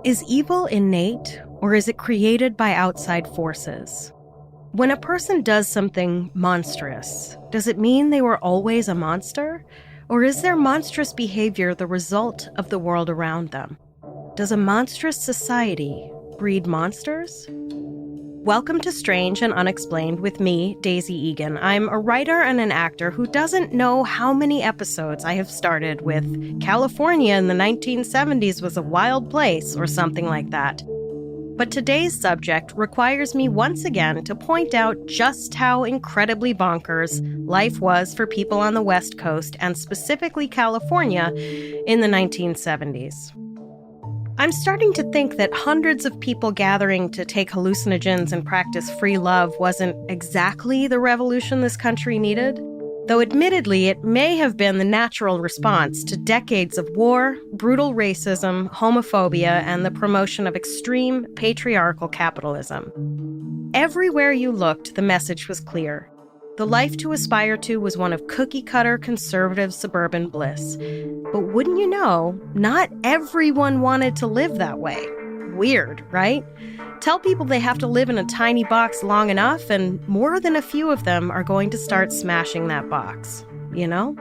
Is evil innate, or is it created by outside forces? When a person does something monstrous, does it mean they were always a monster? Or is their monstrous behavior the result of the world around them? Does a monstrous society breed monsters? Welcome to Strange and Unexplained with me, Daisy Egan. I'm a writer and an actor who doesn't know how many episodes I have started with California in the 1970s was a wild place or something like that. But today's subject requires me once again to point out just how incredibly bonkers life was for people on the West Coast and specifically California in the 1970s. I'm starting to think that hundreds of people gathering to take hallucinogens and practice free love wasn't exactly the revolution this country needed, though admittedly it may have been the natural response to decades of war, brutal racism, homophobia, and the promotion of extreme patriarchal capitalism. Everywhere you looked, the message was clear. The life to aspire to was one of cookie-cutter conservative suburban bliss. But wouldn't you know, not everyone wanted to live that way. Weird, right? Tell people they have to live in a tiny box long enough, and more than a few of them are going to start smashing that box, you know?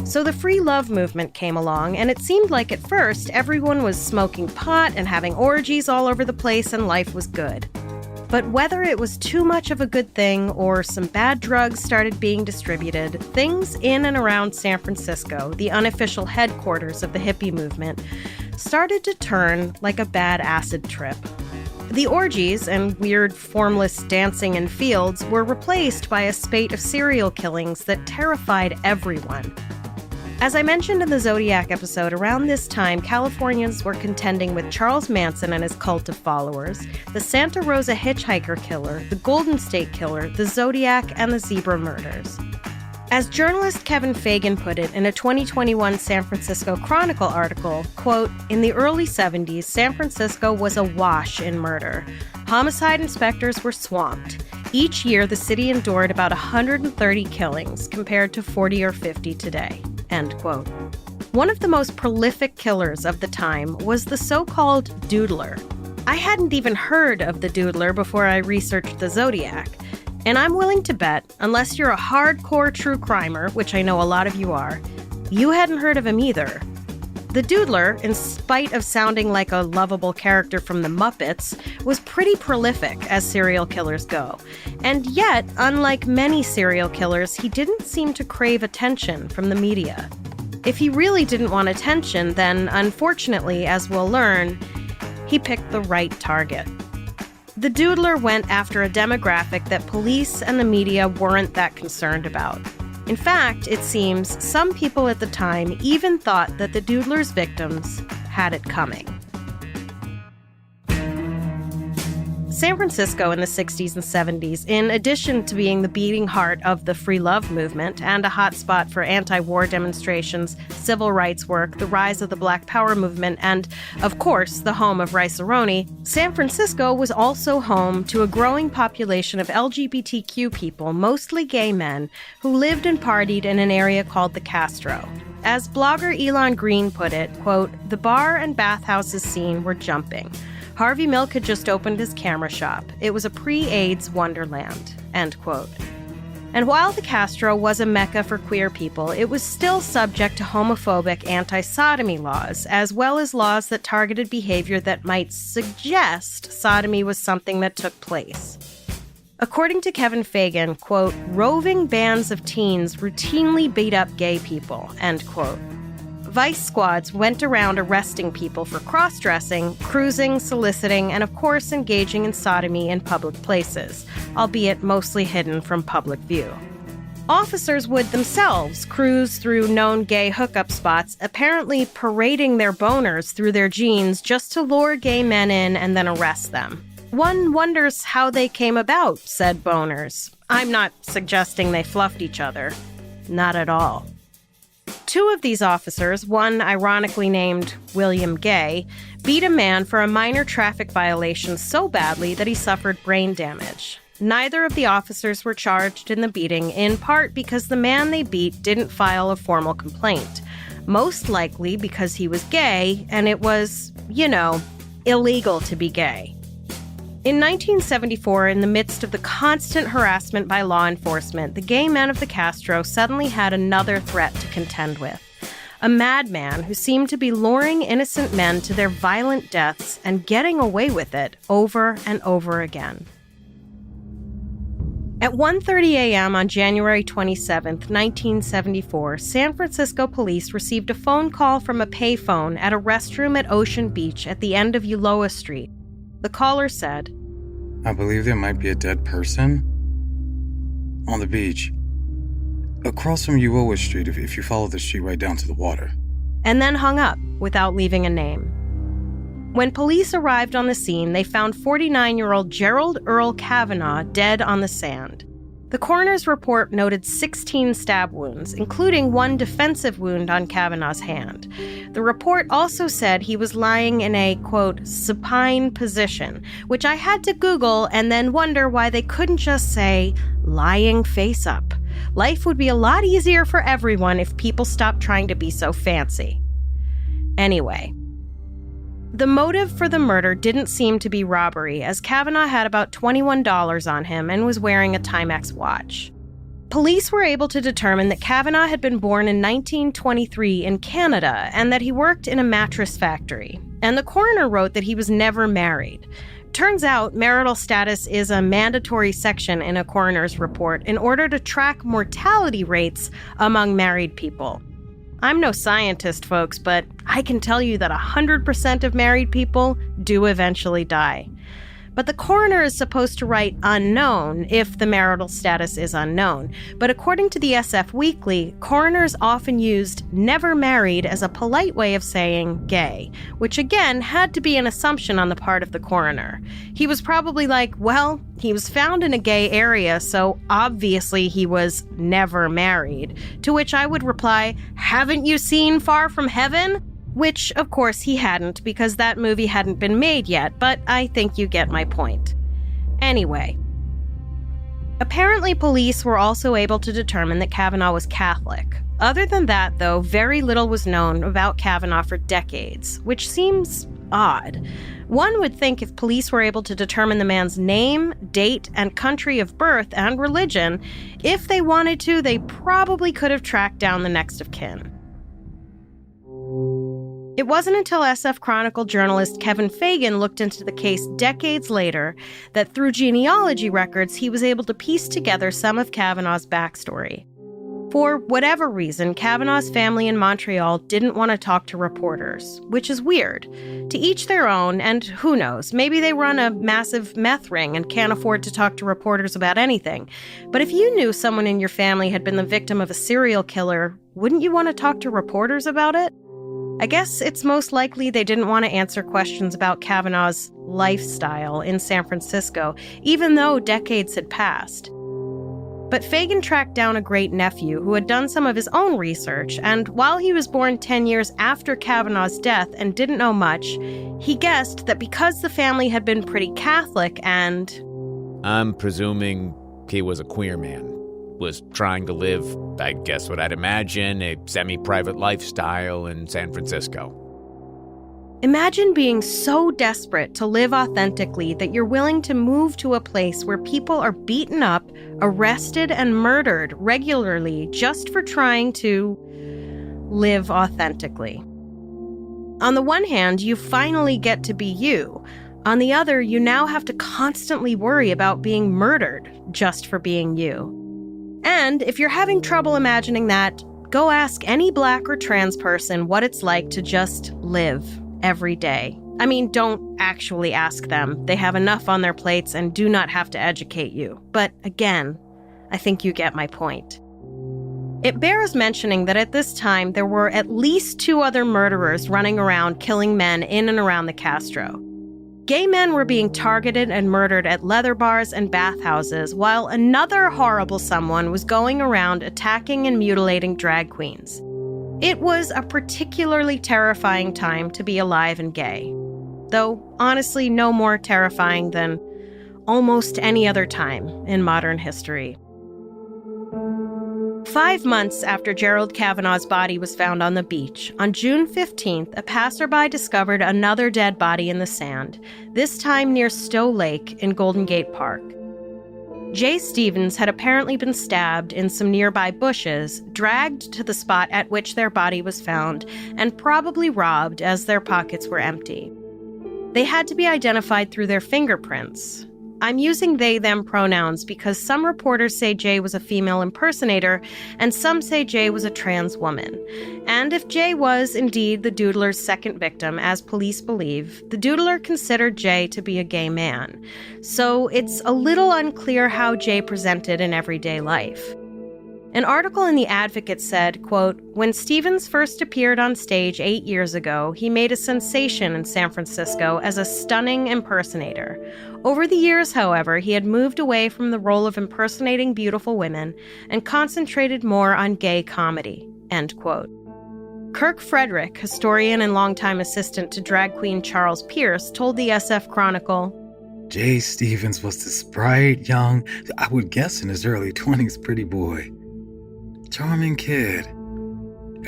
So the free love movement came along, and it seemed like at first everyone was smoking pot and having orgies all over the place and life was good. But whether it was too much of a good thing or some bad drugs started being distributed, things in and around San Francisco, the unofficial headquarters of the hippie movement, started to turn like a bad acid trip. The orgies and weird, formless dancing in fields were replaced by a spate of serial killings that terrified everyone. As I mentioned in the Zodiac episode, around this time, Californians were contending with Charles Manson and his cult of followers, the Santa Rosa hitchhiker killer, the Golden State Killer, the Zodiac, and the Zebra murders. As journalist Kevin Fagan put it in a 2021 San Francisco Chronicle article, quote, "In the early 70s, San Francisco was awash in murder. Homicide inspectors were swamped. Each year, the city endured about 130 killings, compared to 40 or 50 today." End quote. One of the most prolific killers of the time was the so-called Doodler. I hadn't even heard of the Doodler before I researched the Zodiac. And I'm willing to bet, unless you're a hardcore true crimer, which I know a lot of you are, you hadn't heard of him either. The Doodler, in spite of sounding like a lovable character from the Muppets, was pretty prolific as serial killers go. And yet, unlike many serial killers, he didn't seem to crave attention from the media. If he really didn't want attention, then unfortunately, as we'll learn, he picked the right target. The Doodler went after a demographic that police and the media weren't that concerned about. In fact, it seems some people at the time even thought that the Doodler's victims had it coming. San Francisco in the 60s and 70s, in addition to being the beating heart of the free love movement and a hotspot for anti-war demonstrations, civil rights work, the rise of the Black Power movement, and, of course, the home of Rice-A-Roni, San Francisco was also home to a growing population of LGBTQ people, mostly gay men, who lived and partied in an area called the Castro. As blogger Elon Green put it, quote, "The bar and bathhouses scene were jumping. Harvey Milk had just opened his camera shop. It was a pre-AIDS wonderland," end quote. And while the Castro was a mecca for queer people, it was still subject to homophobic anti-sodomy laws, as well as laws that targeted behavior that might suggest sodomy was something that took place. According to Kevin Fagan, quote, "Roving bands of teens routinely beat up gay people," end quote. Vice squads went around arresting people for cross-dressing, cruising, soliciting, and of course engaging in sodomy in public places, albeit mostly hidden from public view. Officers would themselves cruise through known gay hookup spots, apparently parading their boners through their jeans just to lure gay men in and then arrest them. One wonders how they came about, said boners. I'm not suggesting they fluffed each other. Not at all. Two of these officers, one ironically named William Gay, beat a man for a minor traffic violation so badly that he suffered brain damage. Neither of the officers were charged in the beating, in part because the man they beat didn't file a formal complaint. Most likely because he was gay, and it was, illegal to be gay. In 1974, in the midst of the constant harassment by law enforcement, the gay men of the Castro suddenly had another threat to contend with. A madman who seemed to be luring innocent men to their violent deaths and getting away with it over and over again. At 1:30 a.m. on January 27, 1974, San Francisco police received a phone call from a payphone at a restroom at Ocean Beach at the end of Ulloa Street. The caller said, "I believe there might be a dead person on the beach, across from Ulloa Street if you follow the street right down to the water," and then hung up without leaving a name. When police arrived on the scene, they found 49-year-old Gerald Earl Kavanaugh dead on the sand. The coroner's report noted 16 stab wounds, including one defensive wound on Kavanaugh's hand. The report also said he was lying in a, quote, supine position, which I had to Google and then wonder why they couldn't just say, lying face up. Life would be a lot easier for everyone if people stopped trying to be so fancy. Anyway, the motive for the murder didn't seem to be robbery, as Kavanaugh had about $21 on him and was wearing a Timex watch. Police were able to determine that Kavanaugh had been born in 1923 in Canada and that he worked in a mattress factory. And the coroner wrote that he was never married. Turns out marital status is a mandatory section in a coroner's report in order to track mortality rates among married people. I'm no scientist, folks, but I can tell you that 100% of married people do eventually die. But the coroner is supposed to write unknown if the marital status is unknown. But according to the SF Weekly, coroners often used never married as a polite way of saying gay, which again had to be an assumption on the part of the coroner. He was probably like, well, he was found in a gay area, so obviously he was never married. To which I would reply, haven't you seen Far From Heaven? Which, of course, he hadn't, because that movie hadn't been made yet, but I think you get my point. Anyway, apparently police were also able to determine that Kavanaugh was Catholic. Other than that, though, very little was known about Kavanaugh for decades, which seems odd. One would think if police were able to determine the man's name, date, and country of birth and religion, if they wanted to, they probably could have tracked down the next of kin. It wasn't until SF Chronicle journalist Kevin Fagan looked into the case decades later that through genealogy records, he was able to piece together some of Kavanaugh's backstory. For whatever reason, Kavanaugh's family in Montreal didn't want to talk to reporters, which is weird. To each their own, and who knows, maybe they run a massive meth ring and can't afford to talk to reporters about anything. But if you knew someone in your family had been the victim of a serial killer, wouldn't you want to talk to reporters about it? I guess it's most likely they didn't want to answer questions about Kavanaugh's lifestyle in San Francisco, even though decades had passed. But Fagan tracked down a great-nephew who had done some of his own research, and while he was born 10 years after Kavanaugh's death and didn't know much, he guessed that because the family had been pretty Catholic and... I'm presuming he was a queer man. Was trying to live, I guess what I'd imagine, a semi-private lifestyle in San Francisco. Imagine being so desperate to live authentically that you're willing to move to a place where people are beaten up, arrested, and murdered regularly just for trying to live authentically. On the one hand, you finally get to be you. On the other, you now have to constantly worry about being murdered just for being you. And if you're having trouble imagining that, go ask any Black or trans person what it's like to just live every day. I mean, don't actually ask them. They have enough on their plates and do not have to educate you. But again, I think you get my point. It bears mentioning that at this time, there were at least 2 other murderers running around killing men in and around the Castro. Gay men were being targeted and murdered at leather bars and bathhouses, while another horrible someone was going around attacking and mutilating drag queens. It was a particularly terrifying time to be alive and gay, though honestly no more terrifying than almost any other time in modern history. 5 months after Gerald Kavanaugh's body was found on the beach, on June 15th, a passerby discovered another dead body in the sand, this time near Stowe Lake in Golden Gate Park. Jay Stevens had apparently been stabbed in some nearby bushes, dragged to the spot at which their body was found, and probably robbed as their pockets were empty. They had to be identified through their fingerprints. I'm using they/them pronouns because some reporters say Jay was a female impersonator and some say Jay was a trans woman. And if Jay was indeed the Doodler's second victim, as police believe, the Doodler considered Jay to be a gay man. So it's a little unclear how Jay presented in everyday life. An article in The Advocate said, quote, "When Stevens first appeared on stage 8 years ago, he made a sensation in San Francisco as a stunning impersonator. Over the years, however, he had moved away from the role of impersonating beautiful women and concentrated more on gay comedy," end quote. Kirk Frederick, historian and longtime assistant to drag queen Charles Pierce, told the SF Chronicle, Jay Stevens was this bright, young, I would guess in his early 20s, pretty boy. Charming kid.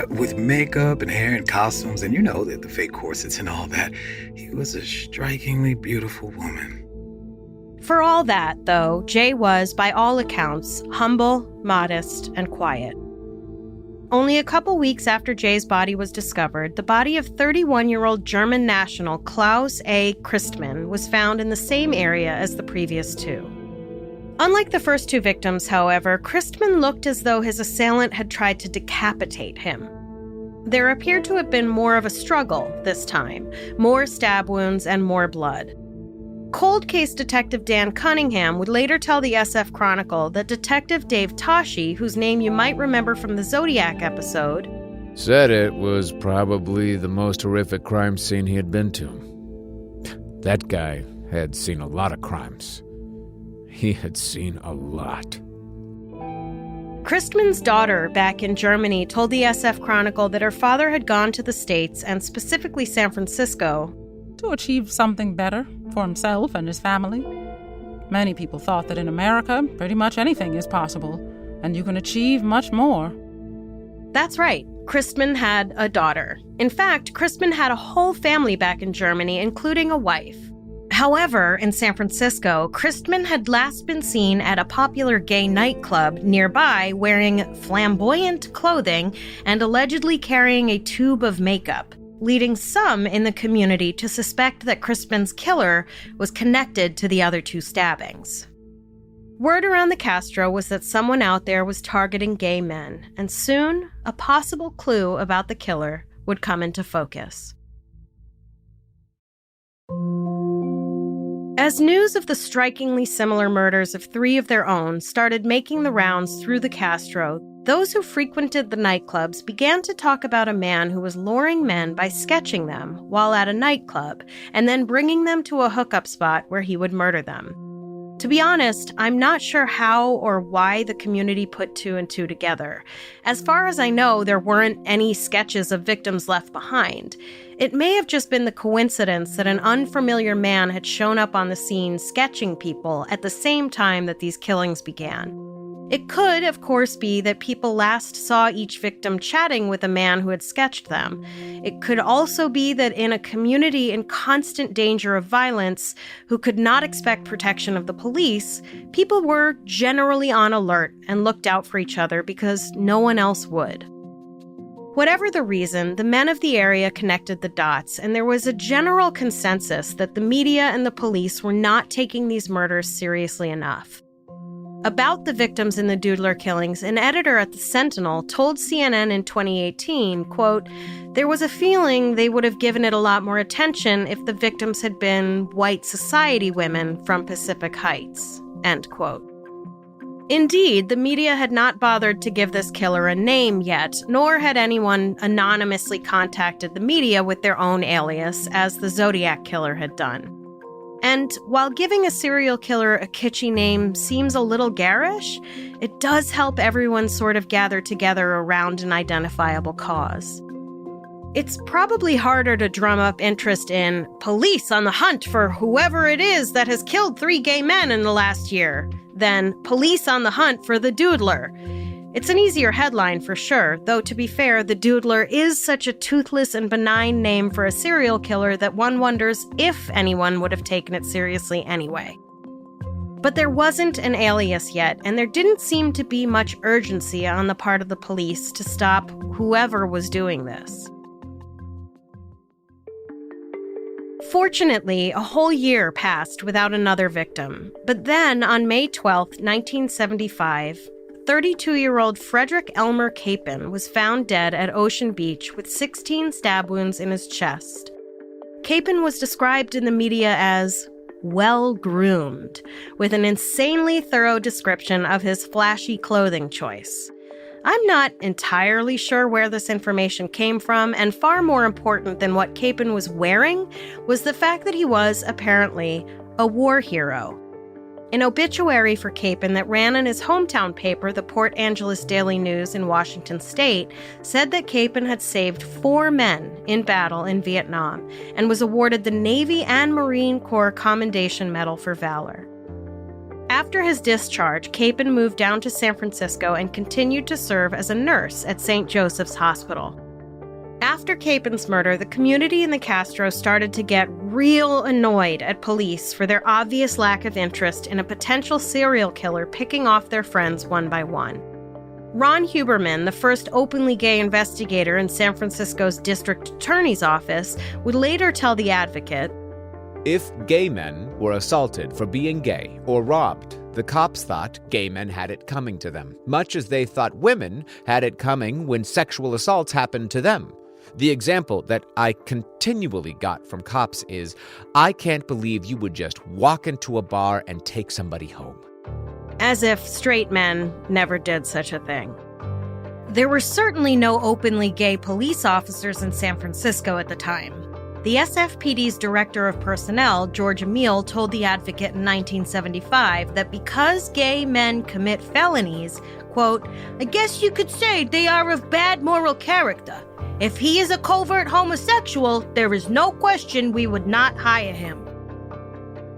With makeup and hair and costumes and the fake corsets and all that. He was a strikingly beautiful woman. For all that, though, Jay was, by all accounts, humble, modest, and quiet. Only a couple weeks after Jay's body was discovered, the body of 31-year-old German national Klaus A. Christmann was found in the same area as the previous two. Unlike the first two victims, however, Christmann looked as though his assailant had tried to decapitate him. There appeared to have been more of a struggle this time, more stab wounds and more blood. Cold case detective Dan Cunningham would later tell the SF Chronicle that Detective Dave Toschi, whose name you might remember from the Zodiac episode, said it was probably the most horrific crime scene he had been to. That guy had seen a lot of crimes. He had seen a lot. Christmann's daughter back in Germany told the SF Chronicle that her father had gone to the States, and specifically San Francisco, to achieve something better for himself and his family. Many people thought that in America, pretty much anything is possible, and you can achieve much more. That's right. Christmann had a daughter. In fact, Christmann had a whole family back in Germany, including a wife. However, in San Francisco, Christmann had last been seen at a popular gay nightclub nearby wearing flamboyant clothing and allegedly carrying a tube of makeup, leading some in the community to suspect that Christmann's killer was connected to the other two stabbings. Word around the Castro was that someone out there was targeting gay men, and soon a possible clue about the killer would come into focus. As news of the strikingly similar murders of 3 of their own started making the rounds through the Castro, those who frequented the nightclubs began to talk about a man who was luring men by sketching them while at a nightclub and then bringing them to a hookup spot where he would murder them. To be honest, I'm not sure how or why the community put 2 and 2 together. As far as I know, there weren't any sketches of victims left behind. It may have just been the coincidence that an unfamiliar man had shown up on the scene sketching people at the same time that these killings began. It could, of course, be that people last saw each victim chatting with a man who had sketched them. It could also be that in a community in constant danger of violence, who could not expect protection of the police, people were generally on alert and looked out for each other because no one else would. Whatever the reason, the men of the area connected the dots, and there was a general consensus that the media and the police were not taking these murders seriously enough. About the victims in the Doodler killings, an editor at the Sentinel told CNN in 2018, quote, "There was a feeling they would have given it a lot more attention if the victims had been white society women from Pacific Heights," end quote. Indeed, the media had not bothered to give this killer a name yet, nor had anyone anonymously contacted the media with their own alias, as the Zodiac killer had done. And while giving a serial killer a kitschy name seems a little garish, it does help everyone sort of gather together around an identifiable cause. It's probably harder to drum up interest in police on the hunt for whoever it is that has killed 3 gay men in the last year than police on the hunt for the Doodler. It's an easier headline for sure, though to be fair, the Doodler is such a toothless and benign name for a serial killer that one wonders if anyone would have taken it seriously anyway. But there wasn't an alias yet, and there didn't seem to be much urgency on the part of the police to stop whoever was doing this. Fortunately, a whole year passed without another victim. But then, on May 12, 1975, 32-year-old Frederick Elmer Capon was found dead at Ocean Beach with 16 stab wounds in his chest. Capon was described in the media as well-groomed, with an insanely thorough description of his flashy clothing choice. I'm not entirely sure where this information came from, and far more important than what Capon was wearing was the fact that he was, apparently, a war hero. An obituary for Capon that ran in his hometown paper, the Port Angeles Daily News in Washington state, said that Capon had saved 4 men in battle in Vietnam and was awarded the Navy and Marine Corps Commendation Medal for Valor. After his discharge, Capon moved down to San Francisco and continued to serve as a nurse at St. Joseph's Hospital. After Capon's murder, the community in the Castro started to get real annoyed at police for their obvious lack of interest in a potential serial killer picking off their friends one by one. Ron Huberman, the first openly gay investigator in San Francisco's district attorney's office, would later tell The Advocate, "If gay men were assaulted for being gay or robbed, the cops thought gay men had it coming to them, much as they thought women had it coming when sexual assaults happened to them. The example that I continually got from cops is, I can't believe you would just walk into a bar and take somebody home." As if straight men never did such a thing. There were certainly no openly gay police officers in San Francisco at the time. The SFPD's director of personnel, George Emile, told The Advocate in 1975 that because gay men commit felonies, quote, "I guess you could say they are of bad moral character. If he is a covert homosexual, there is no question we would not hire him."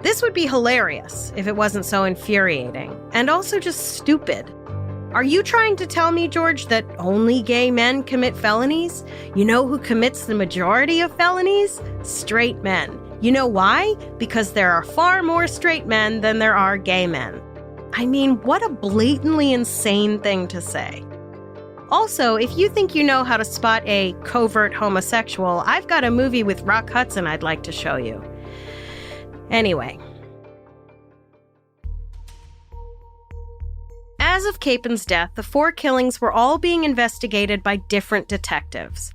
This would be hilarious if it wasn't so infuriating, and also just stupid. Are you trying to tell me, George, that only gay men commit felonies? You know who commits the majority of felonies? Straight men. You know why? Because there are far more straight men than there are gay men. I mean, what a blatantly insane thing to say. Also, if you think you know how to spot a covert homosexual, I've got a movie with Rock Hudson I'd like to show you. Anyway. As of Capon's death, the 4 killings were all being investigated by different detectives.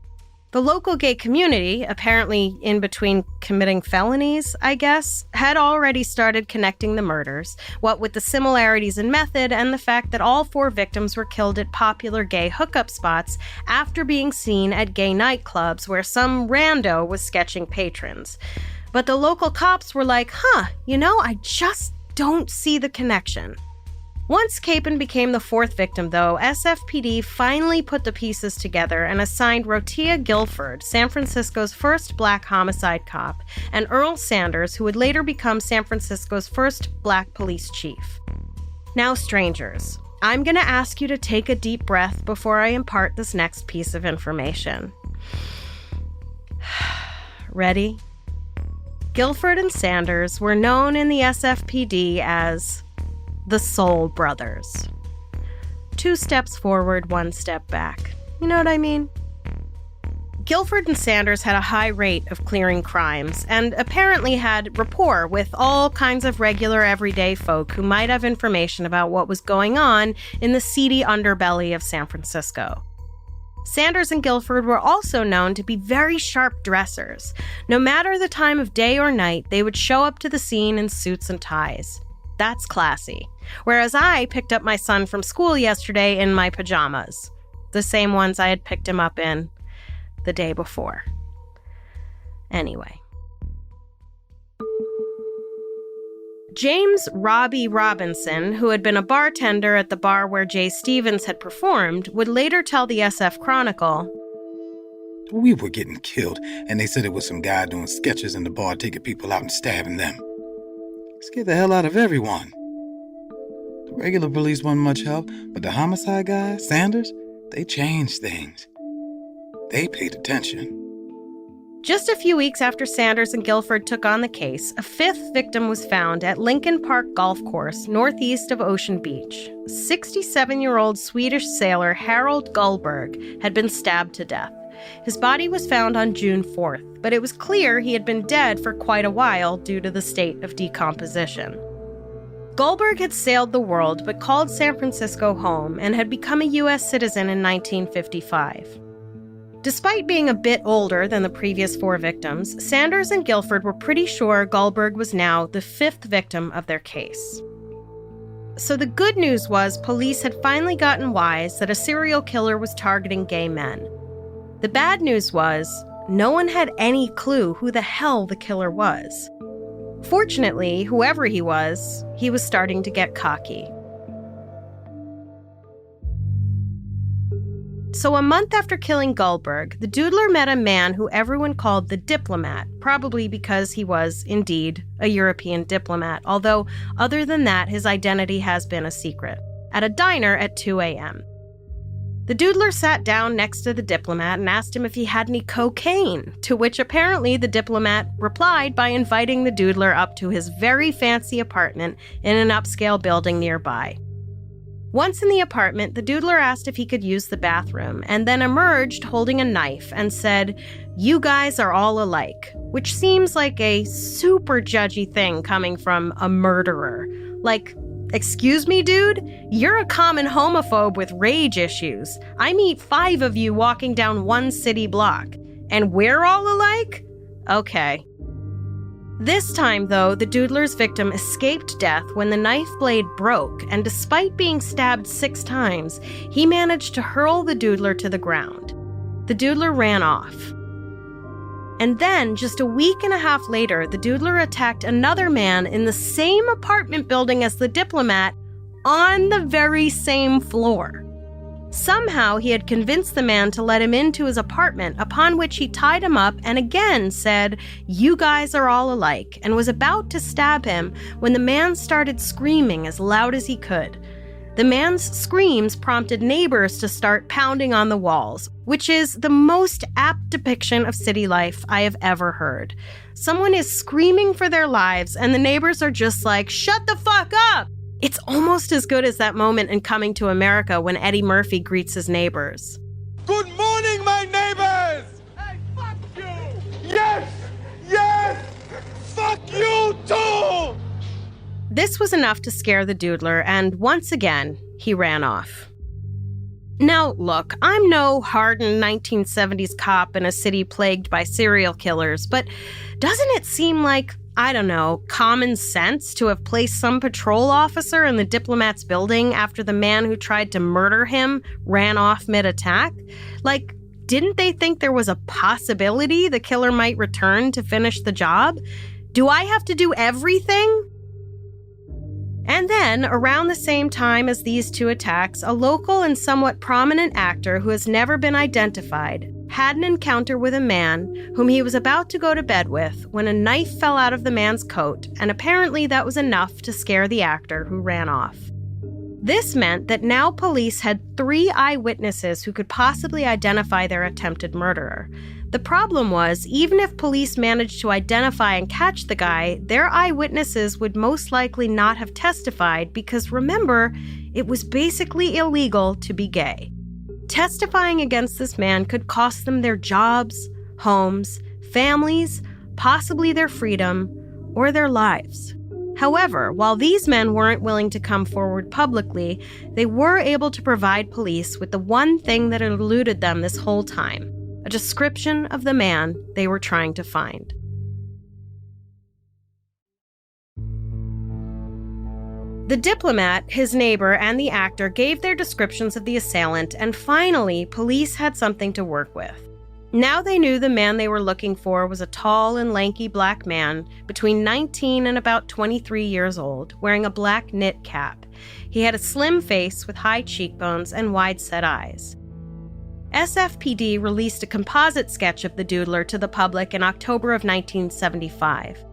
The local gay community, apparently in between committing felonies, I guess, had already started connecting the murders, what with the similarities in method and the fact that all 4 victims were killed at popular gay hookup spots after being seen at gay nightclubs where some rando was sketching patrons. But the local cops were like, I just don't see the connection. Once Capon became the 4th victim, though, SFPD finally put the pieces together and assigned Rotia Guilford, San Francisco's first black homicide cop, and Earl Sanders, who would later become San Francisco's first black police chief. Now, strangers, I'm going to ask you to take a deep breath before I impart this next piece of information. Ready? Guilford and Sanders were known in the SFPD as the Soul Brothers. 2 steps forward, 1 step back. You know what I mean? Guilford and Sanders had a high rate of clearing crimes and apparently had rapport with all kinds of regular everyday folk who might have information about what was going on in the seedy underbelly of San Francisco. Sanders and Guilford were also known to be very sharp dressers. No matter the time of day or night, they would show up to the scene in suits and ties. That's classy. Whereas I picked up my son from school yesterday in my pajamas. The same ones I had picked him up in the day before. Anyway. James Robbie Robinson, who had been a bartender at the bar where Jay Stevens had performed, would later tell the SF Chronicle, "We were getting killed, and they said it was some guy doing sketches in the bar, taking people out and stabbing them. Scared the hell out of everyone. The regular police wasn't much help, but the homicide guy, Sanders, they changed things. They paid attention." Just a few weeks after Sanders and Guilford took on the case, a fifth victim was found at Lincoln Park Golf Course, northeast of Ocean Beach. 67-year-old Swedish sailor Harold Gullberg had been stabbed to death. His body was found on June 4th, but it was clear he had been dead for quite a while due to the state of decomposition. Gullberg had sailed the world but called San Francisco home and had become a U.S. citizen in 1955. Despite being a bit older than the previous four victims, Sanders and Guilford were pretty sure Gullberg was now the fifth victim of their case. So the good news was police had finally gotten wise that a serial killer was targeting gay men. The bad news was no one had any clue who the hell the killer was. Fortunately, whoever he was starting to get cocky. So a month after killing Gullberg, the Doodler met a man who everyone called the Diplomat, probably because he was, indeed, a European diplomat, although other than that, his identity has been a secret, at a diner at 2 a.m. The Doodler sat down next to the Diplomat and asked him if he had any cocaine, to which apparently the Diplomat replied by inviting the Doodler up to his very fancy apartment in an upscale building nearby. Once in the apartment, the Doodler asked if he could use the bathroom, and then emerged holding a knife and said, "You guys are all alike," which seems like a super judgy thing coming from a murderer. Like, excuse me, dude? You're a common homophobe with rage issues. I meet 5 of you walking down one city block. And we're all alike? Okay. This time, though, the Doodler's victim escaped death when the knife blade broke, and despite being stabbed 6 times, he managed to hurl the Doodler to the ground. The Doodler ran off. And then, just a week and a half later, the Doodler attacked another man in the same apartment building as the Diplomat on the very same floor. Somehow, he had convinced the man to let him into his apartment, upon which he tied him up and again said, "You guys are all alike," and was about to stab him when the man started screaming as loud as he could. The man's screams prompted neighbors to start pounding on the walls, which is the most apt depiction of city life I have ever heard. Someone is screaming for their lives, and the neighbors are just like, "Shut the fuck up!" It's almost as good as that moment in Coming to America when Eddie Murphy greets his neighbors. "Good morning, my neighbors!" "Hey, fuck you!" "Yes! Yes! Fuck you too!" This was enough to scare the Doodler, and once again, he ran off. Now, look, I'm no hardened 1970s cop in a city plagued by serial killers, but doesn't it seem like, I don't know, common sense to have placed some patrol officer in the Diplomat's building after the man who tried to murder him ran off mid-attack? Like, didn't they think there was a possibility the killer might return to finish the job? Do I have to do everything? And then, around the same time as these 2 attacks, a local and somewhat prominent actor who has never been identified had an encounter with a man whom he was about to go to bed with when a knife fell out of the man's coat, and apparently that was enough to scare the actor who ran off. This meant that now police had 3 eyewitnesses who could possibly identify their attempted murderer. The problem was, even if police managed to identify and catch the guy, their eyewitnesses would most likely not have testified because, remember, it was basically illegal to be gay. Testifying against this man could cost them their jobs, homes, families, possibly their freedom, or their lives. However, while these men weren't willing to come forward publicly, they were able to provide police with the one thing that had eluded them this whole time: a description of the man they were trying to find. The Diplomat, his neighbor, and the actor gave their descriptions of the assailant, and finally, police had something to work with. Now they knew the man they were looking for was a tall and lanky black man between 19 and about 23 years old, wearing a black knit cap. He had a slim face with high cheekbones and wide-set eyes. SFPD released a composite sketch of the Doodler to the public in October of 1975.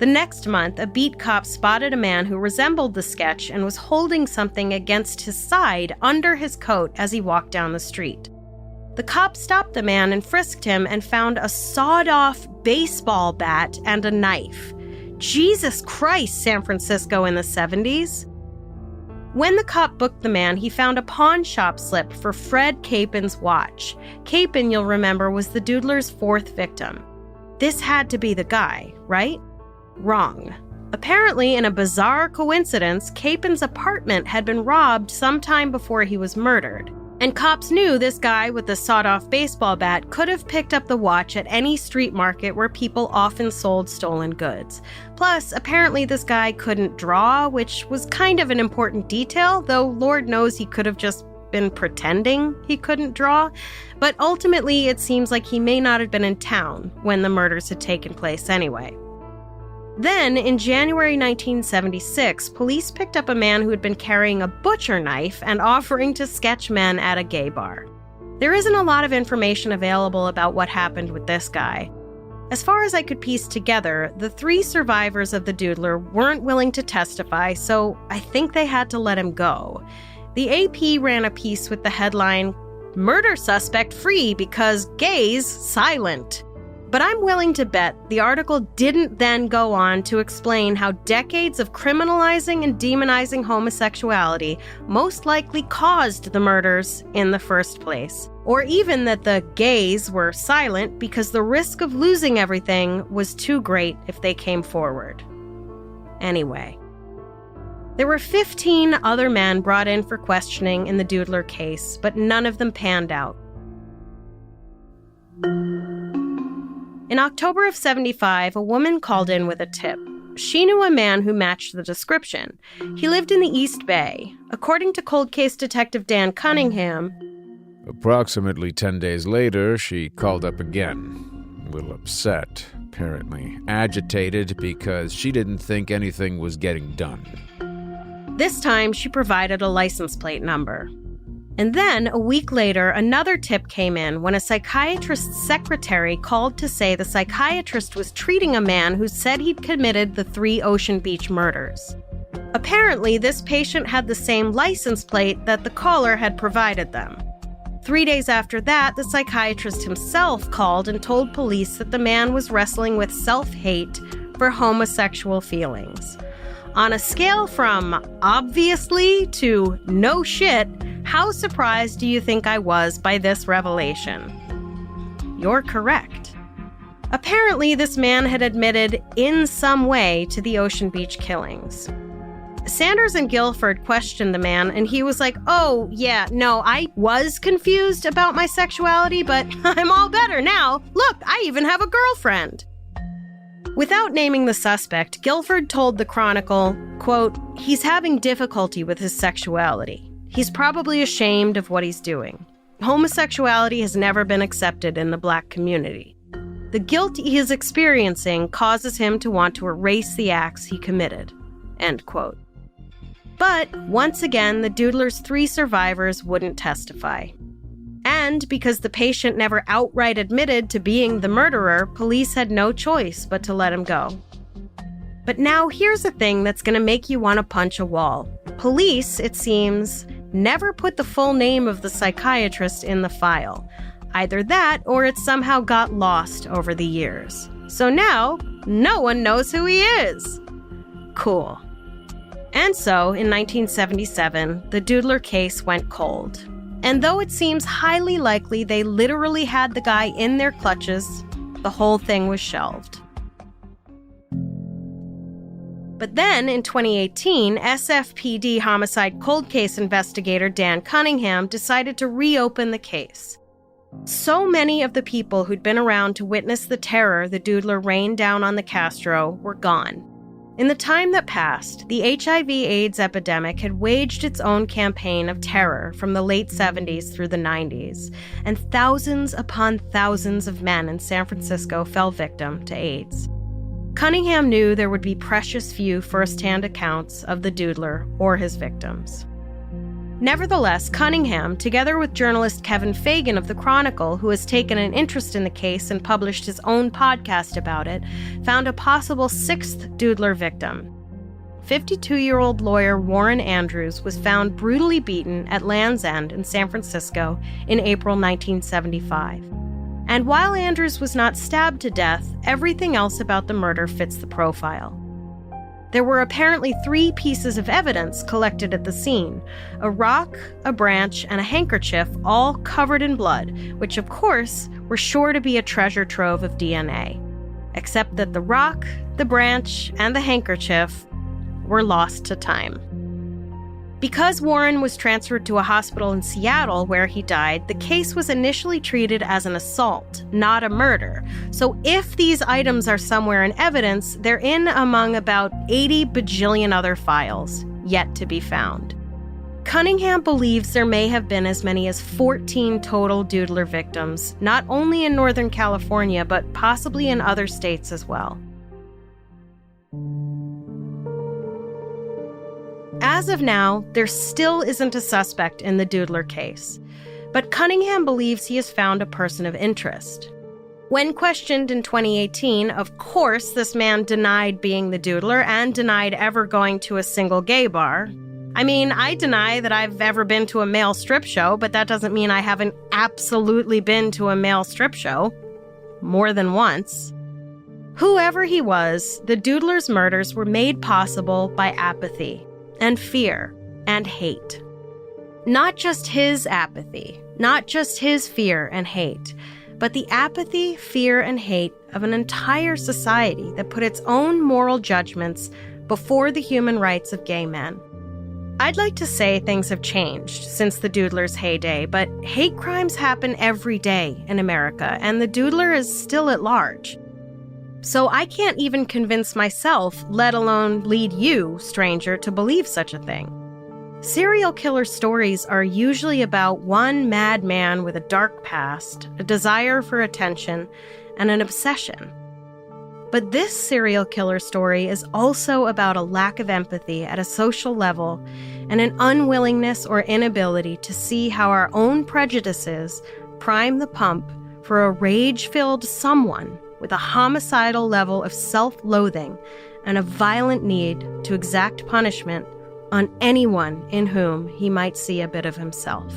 The next month, a beat cop spotted a man who resembled the sketch and was holding something against his side under his coat as he walked down the street. The cop stopped the man and frisked him and found a sawed-off baseball bat and a knife. Jesus Christ, San Francisco in the 70s. When the cop booked the man, he found a pawn shop slip for Fred Capin's watch. Capin, you'll remember, was the Doodler's fourth victim. This had to be the guy, right? Wrong. Apparently, in a bizarre coincidence, Capin's apartment had been robbed sometime before he was murdered. And cops knew this guy with the sawed-off baseball bat could have picked up the watch at any street market where people often sold stolen goods. Plus, apparently this guy couldn't draw, which was kind of an important detail, though Lord knows he could have just been pretending he couldn't draw. But ultimately, it seems like he may not have been in town when the murders had taken place anyway. Then, in January 1976, police picked up a man who had been carrying a butcher knife and offering to sketch men at a gay bar. There isn't a lot of information available about what happened with this guy. As far as I could piece together, the 3 survivors of the Doodler weren't willing to testify, so I think they had to let him go. The AP ran a piece with the headline, "Murder Suspect Free Because Gays Silent." But I'm willing to bet the article didn't then go on to explain how decades of criminalizing and demonizing homosexuality most likely caused the murders in the first place. Or even that the gays were silent because the risk of losing everything was too great if they came forward. Anyway, there were 15 other men brought in for questioning in the Doodler case, but none of them panned out. In October of 75, a woman called in with a tip. She knew a man who matched the description. He lived in the East Bay. According to cold case detective Dan Cunningham, approximately 10 days later, she called up again. A little upset, apparently agitated because she didn't think anything was getting done. This time, she provided a license plate number. And then, a week later, another tip came in when a psychiatrist's secretary called to say the psychiatrist was treating a man who said he'd committed the 3 Ocean Beach murders. Apparently, this patient had the same license plate that the caller had provided them. 3 days after that, the psychiatrist himself called and told police that the man was wrestling with self-hate for homosexual feelings. On a scale from obviously to no shit, how surprised do you think I was by this revelation? You're correct. Apparently, this man had admitted in some way to the Ocean Beach killings. Sanders and Guilford questioned the man, and he was like, "Oh, yeah, no, I was confused about my sexuality, but I'm all better now. Look, I even have a girlfriend." Without naming the suspect, Guilford told the Chronicle, quote, "He's having difficulty with his sexuality. He's probably ashamed of what he's doing. Homosexuality has never been accepted in the Black community. The guilt he is experiencing causes him to want to erase the acts he committed." End quote. But once again, the Doodler's 3 survivors wouldn't testify. And because the patient never outright admitted to being the murderer, police had no choice but to let him go. But now here's a thing that's going to make you want to punch a wall. Police, it seems, never put the full name of the psychiatrist in the file. Either that, or it somehow got lost over the years. So now, no one knows who he is. Cool. And so, in 1977, the Doodler case went cold. And though it seems highly likely they literally had the guy in their clutches, the whole thing was shelved. But then, in 2018, SFPD homicide cold case investigator Dan Cunningham decided to reopen the case. So many of the people who'd been around to witness the terror the Doodler rained down on the Castro were gone. In the time that passed, the HIV/AIDS epidemic had waged its own campaign of terror from the late 70s through the 90s, and thousands upon thousands of men in San Francisco fell victim to AIDS. Cunningham knew there would be precious few first-hand accounts of the Doodler or his victims. Nevertheless, Cunningham, together with journalist Kevin Fagan of The Chronicle, who has taken an interest in the case and published his own podcast about it, found a possible sixth Doodler victim. 52-year-old lawyer Warren Andrews was found brutally beaten at Land's End in San Francisco in April 1975. And while Andrews was not stabbed to death, everything else about the murder fits the profile. There were apparently 3 pieces of evidence collected at the scene: a rock, a branch, and a handkerchief, all covered in blood, which of course were sure to be a treasure trove of DNA. Except that the rock, the branch, and the handkerchief were lost to time. Because Warren was transferred to a hospital in Seattle where he died, the case was initially treated as an assault, not a murder. So if these items are somewhere in evidence, they're in among about 80 bajillion other files yet to be found. Cunningham believes there may have been as many as 14 total Doodler victims, not only in Northern California, but possibly in other states as well. As of now, there still isn't a suspect in the Doodler case, but Cunningham believes he has found a person of interest. When questioned in 2018, of course, this man denied being the Doodler and denied ever going to a single gay bar. I mean, I deny that I've ever been to a male strip show, but that doesn't mean I haven't absolutely been to a male strip show. More than once. Whoever he was, the Doodler's murders were made possible by apathy and fear and hate. Not just his apathy, not just his fear and hate, but the apathy, fear, and hate of an entire society that put its own moral judgments before the human rights of gay men. I'd like to say things have changed since the Doodler's heyday, but hate crimes happen every day in America, and the Doodler is still at large. So I can't even convince myself, let alone lead you, stranger, to believe such a thing. Serial killer stories are usually about one madman with a dark past, a desire for attention, and an obsession. But this serial killer story is also about a lack of empathy at a social level and an unwillingness or inability to see how our own prejudices prime the pump for a rage-filled someone with a homicidal level of self-loathing and a violent need to exact punishment on anyone in whom he might see a bit of himself.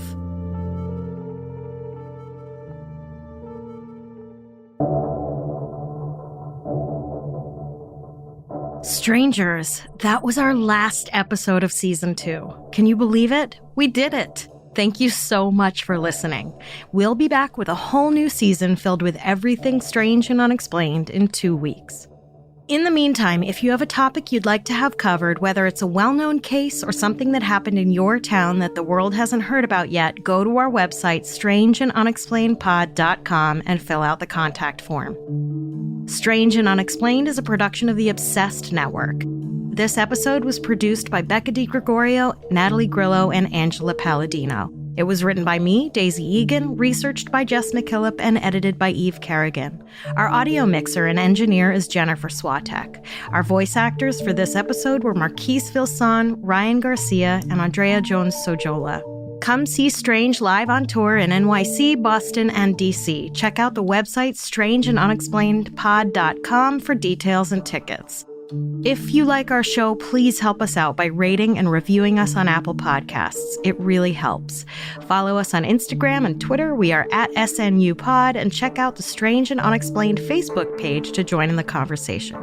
Strangers, that was our last episode of Season 2. Can you believe it? We did it! Thank you so much for listening. We'll be back with a whole new season filled with everything strange and unexplained in 2 weeks. In the meantime, if you have a topic you'd like to have covered, whether it's a well-known case or something that happened in your town that the world hasn't heard about yet, go to our website, strangeandunexplainedpod.com, and fill out the contact form. Strange and Unexplained is a production of the Obsessed Network. This episode was produced by Becca DiGregorio, Natalie Grillo, and Angela Palladino. It was written by me, Daisy Egan, researched by Jess McKillop, and edited by Eve Kerrigan. Our audio mixer and engineer is Jennifer Swatek. Our voice actors for this episode were Marquise Vilson, Ryan Garcia, and Andrea Jones-Sojola. Come see Strange live on tour in NYC, Boston, and DC. Check out the website strangeandunexplainedpod.com for details and tickets. If you like our show, please help us out by rating and reviewing us on Apple Podcasts. It really helps. Follow us on Instagram and Twitter. We are at SNUPod, and check out the Strange and Unexplained Facebook page to join in the conversation.